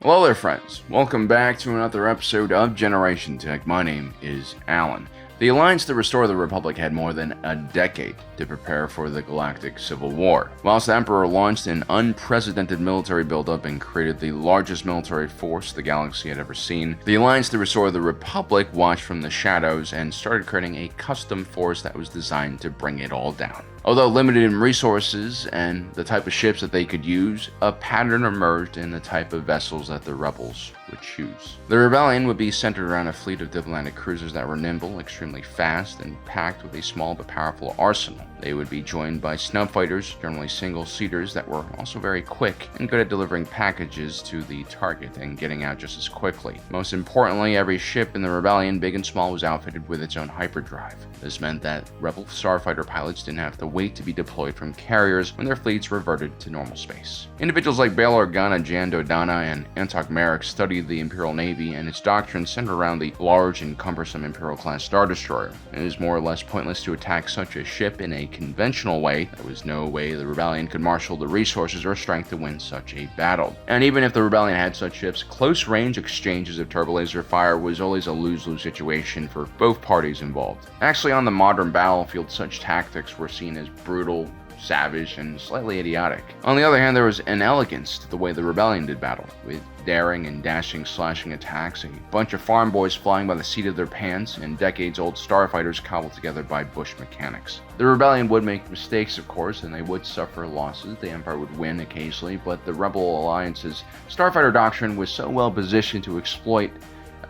Hello there friends, welcome back to another episode of Generation Tech. My name is Alan. The Alliance to Restore the Republic had more than a decade to prepare for the Galactic Civil War. Whilst the Emperor launched an unprecedented military buildup and created the largest military force the galaxy had ever seen, the Alliance to Restore the Republic watched from the shadows and started creating a custom force that was designed to bring it all down. Although limited in resources and the type of ships that they could use, a pattern emerged in the type of vessels that the rebels would choose. The rebellion would be centered around a fleet of diplomatic cruisers that were nimble, extremely fast, and packed with a small but powerful arsenal. They would be joined by snub fighters, generally single-seaters that were also very quick and good at delivering packages to the target and getting out just as quickly. Most importantly, every ship in the rebellion, big and small, was outfitted with its own hyperdrive. This meant that rebel starfighter pilots didn't have to wait to be deployed from carriers when their fleets reverted to normal space. Individuals like Bail Organa, Jan Dodana, and Antok Merrick studied the Imperial Navy, and its doctrine centered around the large and cumbersome Imperial-class Star Destroyer. It is more or less pointless to attack such a ship in a conventional way. There was no way the rebellion could marshal the resources or strength to win such a battle. And even if the rebellion had such ships, close-range exchanges of turbolaser fire was always a lose-lose situation for both parties involved. Actually, on the modern battlefield, such tactics were seen as brutal, savage, and slightly idiotic. On the other hand, there was an elegance to the way the rebellion did battle, with daring and dashing slashing attacks, a bunch of farm boys flying by the seat of their pants, and decades-old starfighters cobbled together by bush mechanics. The rebellion would make mistakes, of course, and they would suffer losses. The Empire would win occasionally, but the Rebel Alliance's starfighter doctrine was so well positioned to exploit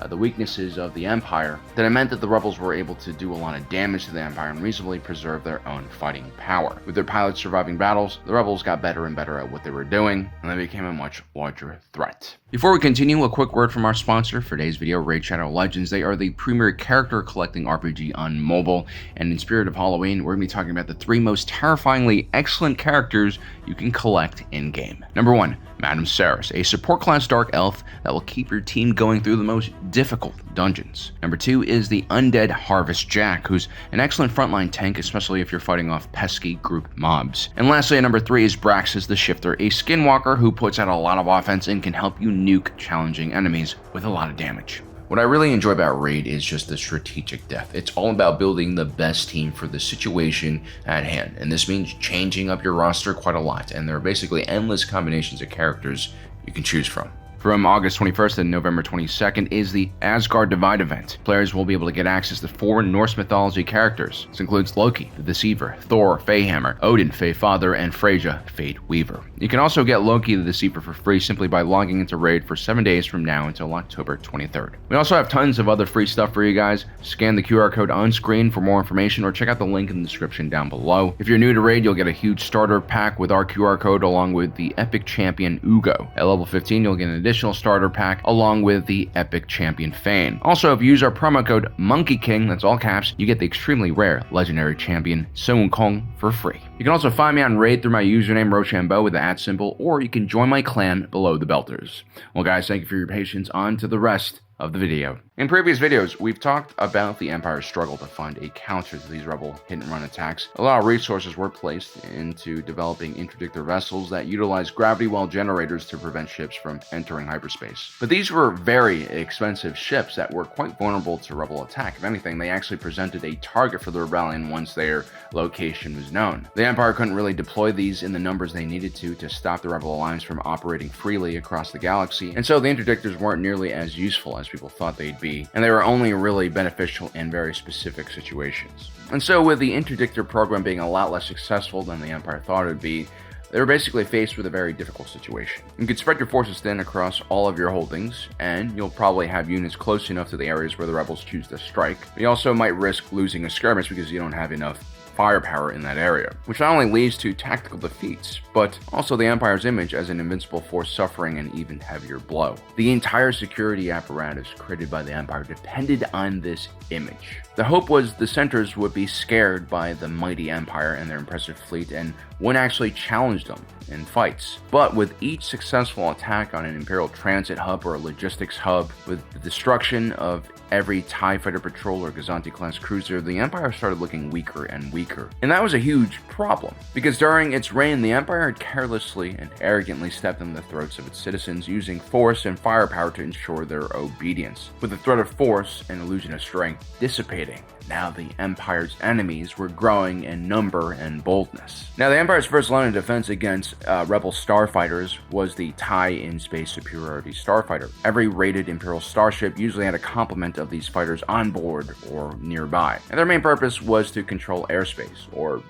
the weaknesses of the Empire, that it meant that the rebels were able to do a lot of damage to the Empire and reasonably preserve their own fighting power. With their pilots surviving battles, the rebels got better and better at what they were doing, and they became a much larger threat. Before we continue, a quick word from our sponsor for today's video, Raid Shadow Legends. They are the premier character collecting RPG on mobile, and in spirit of Halloween, we're going to be talking about the 3 most terrifyingly excellent characters you can collect in-game. Number 1, Madame Saris, a support class dark elf that will keep your team going through the most difficult dungeons. Number 2 is the Undead Harvest Jack, who's an excellent frontline tank, especially if you're fighting off pesky group mobs. And lastly, at number 3 is Braxis the Shifter, a skinwalker who puts out a lot of offense and can help you nuke challenging enemies with a lot of damage. What I really enjoy about Raid is just the strategic depth. It's all about building the best team for the situation at hand, and this means changing up your roster quite a lot, and there are basically endless combinations of characters you can choose from. From August 21st to November 22nd is the Asgard Divide event. Players will be able to get access to 4 Norse mythology characters. This includes Loki, the Deceiver, Thor, Fayhammer, Odin, Fayfather, and Freyja, Fate Weaver. You can also get Loki the Deceiver for free simply by logging into Raid for 7 days from now until October 23rd. We also have tons of other free stuff for you guys. Scan the QR code on screen for more information or check out the link in the description down below. If you're new to Raid, you'll get a huge starter pack with our QR code along with the epic champion Uugo. At level 15, you'll get an additional starter pack along with the epic champion Fayne. Also, if you use our promo code MonkeyKing, that's all caps, you get the extremely rare legendary champion Sun Wukong for free. You can also find me on Raid through my username Rochambeau with the @ symbol, or you can join my clan below the Belters. Well guys, thank you for your patience. On to the rest of the video. In previous videos, we've talked about the Empire's struggle to find a counter to these rebel hit-and-run attacks. A lot of resources were placed into developing interdictor vessels that utilize gravity well generators to prevent ships from entering hyperspace. But these were very expensive ships that were quite vulnerable to rebel attack. If anything, they actually presented a target for the rebellion once their location was known. The Empire couldn't really deploy these in the numbers they needed to stop the Rebel Alliance from operating freely across the galaxy, and so the interdictors weren't nearly as useful as people thought they'd be, and they were only really beneficial in very specific situations. And so with the interdictor program being a lot less successful than the Empire thought it would be, they were basically faced with a very difficult situation. You could spread your forces thin across all of your holdings, and you'll probably have units close enough to the areas where the rebels choose to strike. But you also might risk losing a skirmish because you don't have enough firepower in that area, which not only leads to tactical defeats, but also the Empire's image as an invincible force suffering an even heavier blow. The entire security apparatus created by the Empire depended on this image. The hope was the Centaurs would be scared by the mighty Empire and their impressive fleet and wouldn't actually challenge them in fights. But with each successful attack on an Imperial transit hub or a logistics hub, with the destruction of every TIE Fighter Patrol or Gazanti-class cruiser, the Empire started looking weaker and weaker. weaker. And that was a huge problem, because during its reign, the Empire had carelessly and arrogantly stepped on the throats of its citizens, using force and firepower to ensure their obedience. With the threat of force and illusion of strength dissipating, now the Empire's enemies were growing in number and boldness. Now, the Empire's first line of defense against rebel starfighters was the TIE In-Space Superiority Starfighter. Every rated Imperial starship usually had a complement of these fighters on board or nearby, and their main purpose was to control airspace, or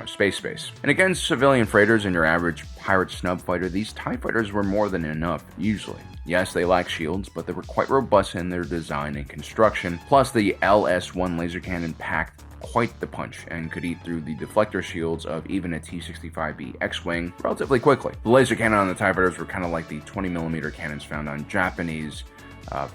space. And against civilian freighters and your average pirate snub fighter, these TIE fighters were more than enough, usually. Yes, they lack shields, but they were quite robust in their design and construction, plus the LS-1 laser cannon packed quite the punch and could eat through the deflector shields of even a T-65B X-Wing relatively quickly. The laser cannon on the TIE fighters were kind of like the 20mm cannons found on Japanese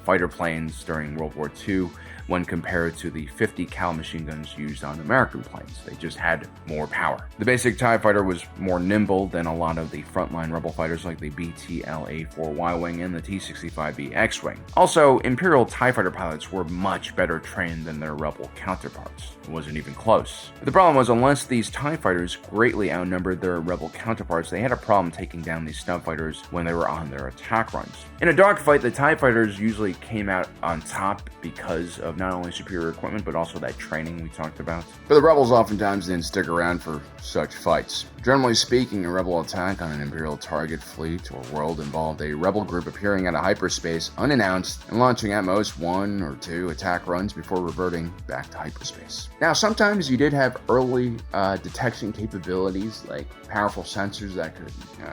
fighter planes during World War II, when compared to the 50 cal machine guns used on American planes. They just had more power. The basic TIE fighter was more nimble than a lot of the frontline rebel fighters like the BTLA-4Y Wing and the T-65B X-Wing. Also, Imperial TIE fighter pilots were much better trained than their rebel counterparts. It wasn't even close. But the problem was, unless these TIE fighters greatly outnumbered their rebel counterparts, they had a problem taking down these snub fighters when they were on their attack runs. In a dogfight, the TIE fighters usually came out on top because of not only superior equipment, but also that training we talked about. But the rebels oftentimes didn't stick around for such fights. Generally speaking, a rebel attack on an Imperial target, fleet, or world involved a rebel group appearing out of hyperspace unannounced and launching at most 1 or 2 attack runs before reverting back to hyperspace. Now, sometimes you did have early detection capabilities, like powerful sensors that could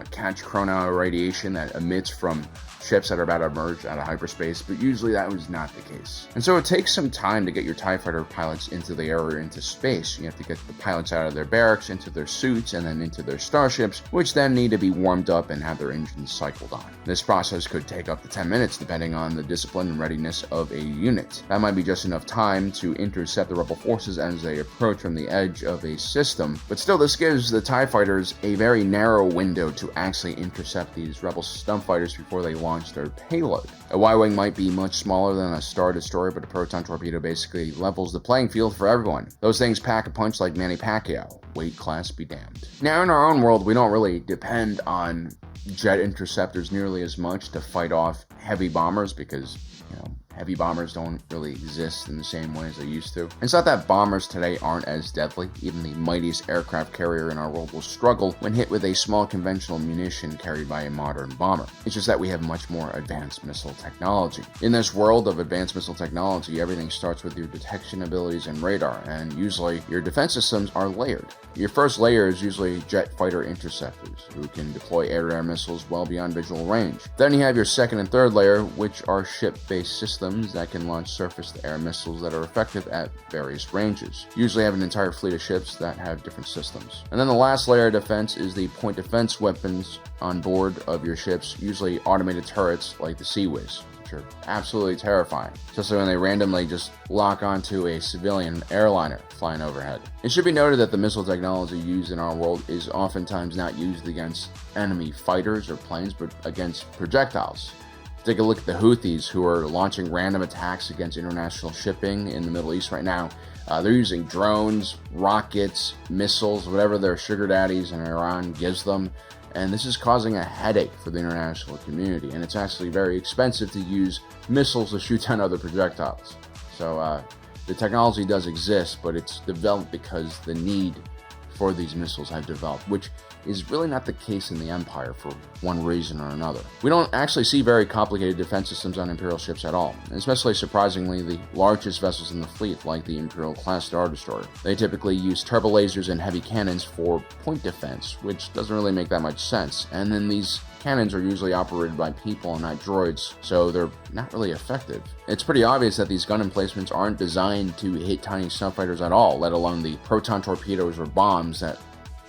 catch chrono radiation that emits from ships that are about to emerge out of hyperspace, but usually that was not the case. And so it takes some time to get your TIE fighter pilots into the air or into space. You have to get the pilots out of their barracks, into their suits, and then into their starships, which then need to be warmed up and have their engines cycled on. This process could take up to 10 minutes depending on the discipline and readiness of a unit. That might be just enough time to intercept the rebel forces as they approach from the edge of a system, but still this gives the TIE fighters a very narrow window to actually intercept these rebel snub fighters before they launch their payload. A Y-Wing might be much smaller than a Star Destroyer, but a proton torpedo basically levels the playing field for everyone. Those things pack a punch like Manny Pacquiao. Weight class be damned. Now, in our own world, we don't really depend on jet interceptors nearly as much to fight off heavy bombers because, heavy bombers don't really exist in the same way as they used to. It's not that bombers today aren't as deadly. Even the mightiest aircraft carrier in our world will struggle when hit with a small conventional munition carried by a modern bomber. It's just that we have much more advanced missile technology. In this world of advanced missile technology, everything starts with your detection abilities and radar, and usually your defense systems are layered. Your first layer is usually jet fighter interceptors, who can deploy air-to-air missiles well beyond visual range. Then you have your second and third layer, which are ship-based systems that can launch surface-to-air missiles that are effective at various ranges. Usually have an entire fleet of ships that have different systems. And then the last layer of defense is the point defense weapons on board of your ships, usually automated turrets like the Sea Whiz, which are absolutely terrifying, especially when they randomly just lock onto a civilian airliner flying overhead. It should be noted that the missile technology used in our world is oftentimes not used against enemy fighters or planes, but against projectiles. Take a look at the Houthis, who are launching random attacks against international shipping in the Middle East right now. They're using drones, rockets, missiles, whatever their sugar daddies in Iran gives them. And this is causing a headache for the international community. And it's actually very expensive to use missiles to shoot down other projectiles. So the technology does exist, but it's developed because the need for these missiles have developed, which is really not the case in the Empire for one reason or another. We don't actually see very complicated defense systems on Imperial ships at all, and especially surprisingly the largest vessels in the fleet, like the Imperial-class Star Destroyer. They typically use turbo lasers and heavy cannons for point defense, which doesn't really make that much sense, and then these cannons are usually operated by people and not droids, so they're not really effective. It's pretty obvious that these gun emplacements aren't designed to hit tiny snub fighters at all, let alone the proton torpedoes or bombs that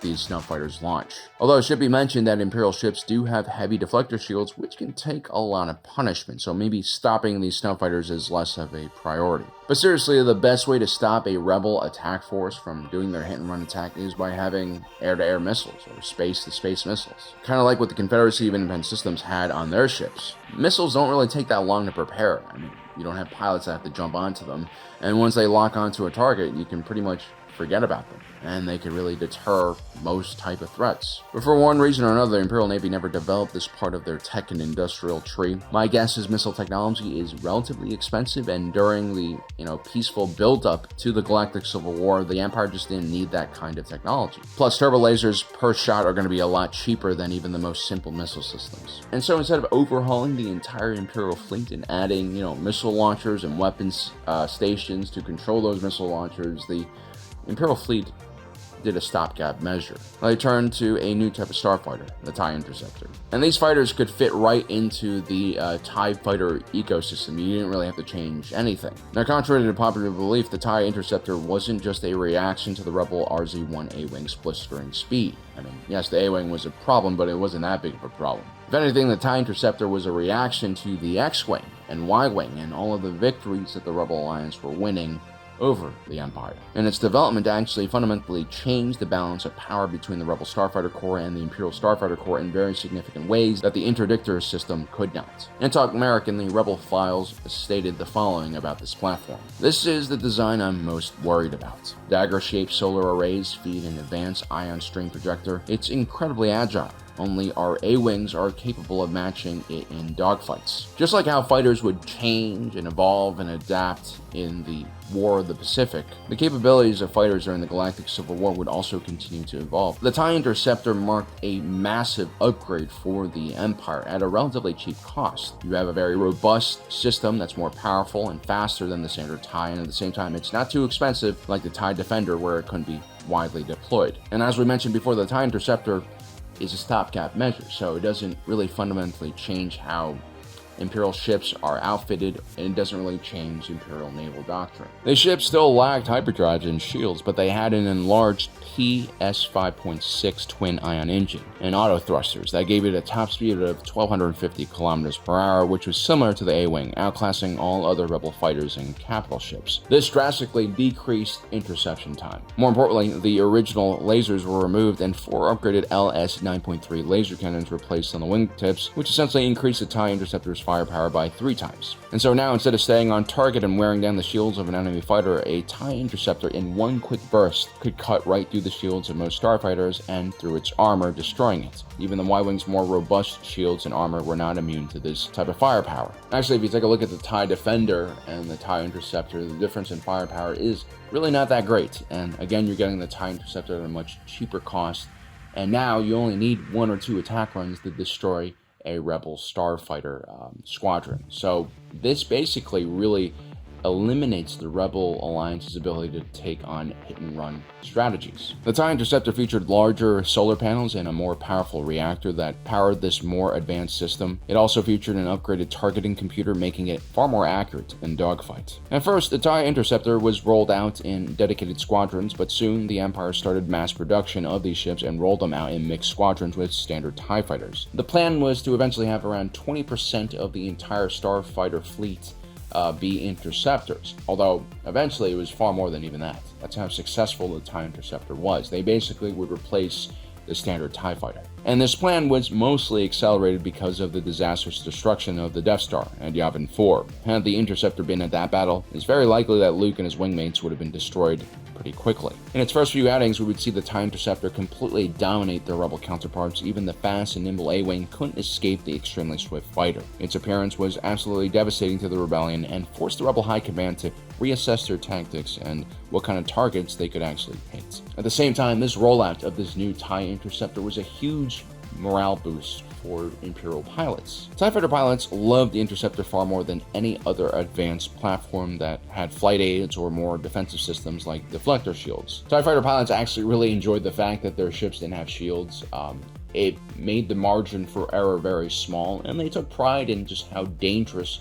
these snub fighters launch. Although it should be mentioned that Imperial ships do have heavy deflector shields, which can take a lot of punishment, so maybe stopping these snub fighters is less of a priority. But seriously, the best way to stop a rebel attack force from doing their hit-and-run attack is by having air-to-air missiles, or space-to-space missiles. Kind of like what the Confederacy of Independent Systems had on their ships. Missiles don't really take that long to prepare. I mean, you don't have pilots that have to jump onto them, and once they lock onto a target, you can pretty much forget about them, and they could really deter most type of threats. But for one reason or another, the Imperial Navy never developed this part of their tech and industrial tree. My guess is missile technology is relatively expensive, and during the peaceful build-up to the Galactic Civil War, the Empire just didn't need that kind of technology. Plus, turbo lasers per shot are going to be a lot cheaper than even the most simple missile systems. And so instead of overhauling the entire Imperial fleet and adding, missile launchers and weapons stations to control those missile launchers, the Imperial fleet did a stopgap measure. They turned to a new type of starfighter, the TIE Interceptor. And these fighters could fit right into the TIE fighter ecosystem. You didn't really have to change anything. Now, contrary to popular belief, the TIE Interceptor wasn't just a reaction to the Rebel RZ-1 A-Wing's blistering speed. I mean, yes, the A-Wing was a problem, but it wasn't that big of a problem. If anything, the TIE Interceptor was a reaction to the X-Wing and Y-Wing and all of the victories that the Rebel Alliance were winning over the Empire. And its development actually fundamentally changed the balance of power between the Rebel Starfighter Corps and the Imperial Starfighter Corps in very significant ways that the interdictor system could not. In Talk American, the Rebel Files stated the following about this platform. This is the design I'm most worried about. Dagger-shaped solar arrays feed an advanced ion stream projector. It's incredibly agile. Only our A-Wings are capable of matching it in dogfights. Just like how fighters would change and evolve and adapt in the War of the Pacific, the capabilities of fighters during the Galactic Civil War would also continue to evolve. The TIE Interceptor marked a massive upgrade for the Empire at a relatively cheap cost. You have a very robust system that's more powerful and faster than the standard TIE, and at the same time, it's not too expensive like the TIE Defender, where it couldn't be widely deployed. And as we mentioned before, the TIE Interceptor is a stopgap measure, so it doesn't really fundamentally change how Imperial ships are outfitted, and it doesn't really change Imperial naval doctrine. The ships still lacked hyperdrives and shields, but they had an enlarged PS5.6 twin-ion engine and auto thrusters that gave it a top speed of 1,250 kilometers per hour, which was similar to the A-Wing, outclassing all other Rebel fighters and capital ships. This drastically decreased interception time. More importantly, the original lasers were removed and 4 upgraded LS-9.3 laser cannons were placed on the wingtips, which essentially increased the TIE Interceptor's firepower by 3 times. And so now, instead of staying on target and wearing down the shields of an enemy fighter, a TIE Interceptor in one quick burst could cut right through the shields of most starfighters and through its armor, destroying it. Even the Y-Wing's more robust shields and armor were not immune to this type of firepower. Actually, if you take a look at the TIE Defender and the TIE Interceptor, the difference in firepower is really not that great. And again, you're getting the TIE Interceptor at a much cheaper cost, and now you only need 1 or 2 attack runs to destroy a Rebel starfighter squadron. So this basically really eliminates the Rebel Alliance's ability to take on hit-and-run strategies. The TIE Interceptor featured larger solar panels and a more powerful reactor that powered this more advanced system. It also featured an upgraded targeting computer, making it far more accurate in dogfights. At first, the TIE Interceptor was rolled out in dedicated squadrons, but soon the Empire started mass production of these ships and rolled them out in mixed squadrons with standard TIE fighters. The plan was to eventually have around 20% of the entire starfighter fleet be interceptors, although eventually it was far more than even that. That's how successful the TIE Interceptor was. They basically would replace the standard TIE fighter. And this plan was mostly accelerated because of the disastrous destruction of the Death Star and Yavin 4. Had the Interceptor been at that battle, it's very likely that Luke and his wingmates would have been destroyed pretty quickly. In its first few outings, we would see the TIE Interceptor completely dominate their Rebel counterparts. Even the fast and nimble A-Wing couldn't escape the extremely swift fighter. Its appearance was absolutely devastating to the rebellion and forced the Rebel High Command to reassess their tactics and what kind of targets they could actually hit. At the same time, this rollout of this new TIE Interceptor was a huge morale boost for Imperial pilots. TIE fighter pilots loved the Interceptor far more than any other advanced platform that had flight aids or more defensive systems like deflector shields. TIE fighter pilots actually really enjoyed the fact that their ships didn't have shields. It made the margin for error very small, and they took pride in just how dangerous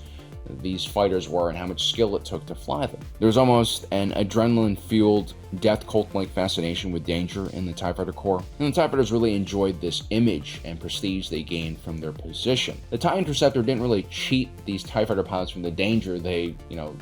these fighters were and how much skill it took to fly them. There was almost an adrenaline-fueled death cult-like fascination with danger in the TIE Fighter Corps, and the TIE Fighters really enjoyed this image and prestige they gained from their position. The TIE Interceptor didn't really cheat these TIE Fighter pilots from the danger they,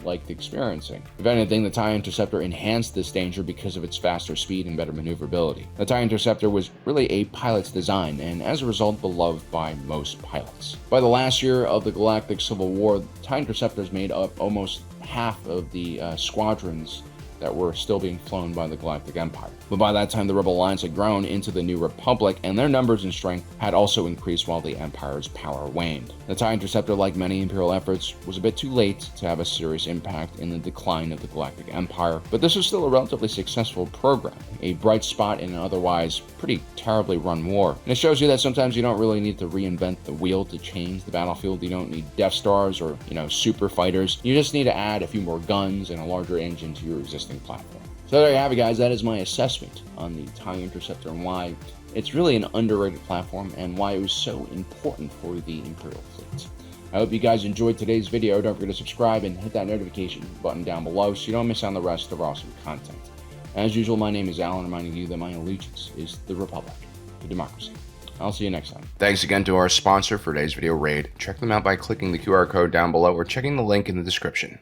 liked experiencing. If anything, the TIE Interceptor enhanced this danger because of its faster speed and better maneuverability. The TIE Interceptor was really a pilot's design, and as a result, beloved by most pilots. By the last year of the Galactic Civil War, TIE Interceptors made up almost half of the squadrons that were still being flown by the Galactic Empire. But by that time, the Rebel Alliance had grown into the New Republic, and their numbers and strength had also increased while the Empire's power waned. The TIE Interceptor, like many Imperial efforts, was a bit too late to have a serious impact in the decline of the Galactic Empire, but this was still a relatively successful program, a bright spot in an otherwise pretty terribly run war. And it shows you that sometimes you don't really need to reinvent the wheel to change the battlefield. You don't need Death Stars or, super fighters. You just need to add a few more guns and a larger engine to your existing platform. So there you have it, guys. That is my assessment on the TIE Interceptor and why it's really an underrated platform and why it was so important for the Imperial fleet. I hope you guys enjoyed today's video. Don't forget to subscribe and hit that notification button down below so you don't miss out on the rest of our awesome content. As usual, my name is Alan, reminding you that my allegiance is the Republic, the democracy. I'll see you next time. Thanks again to our sponsor for today's video, Raid. Check them out by clicking the QR code down below or checking the link in the description.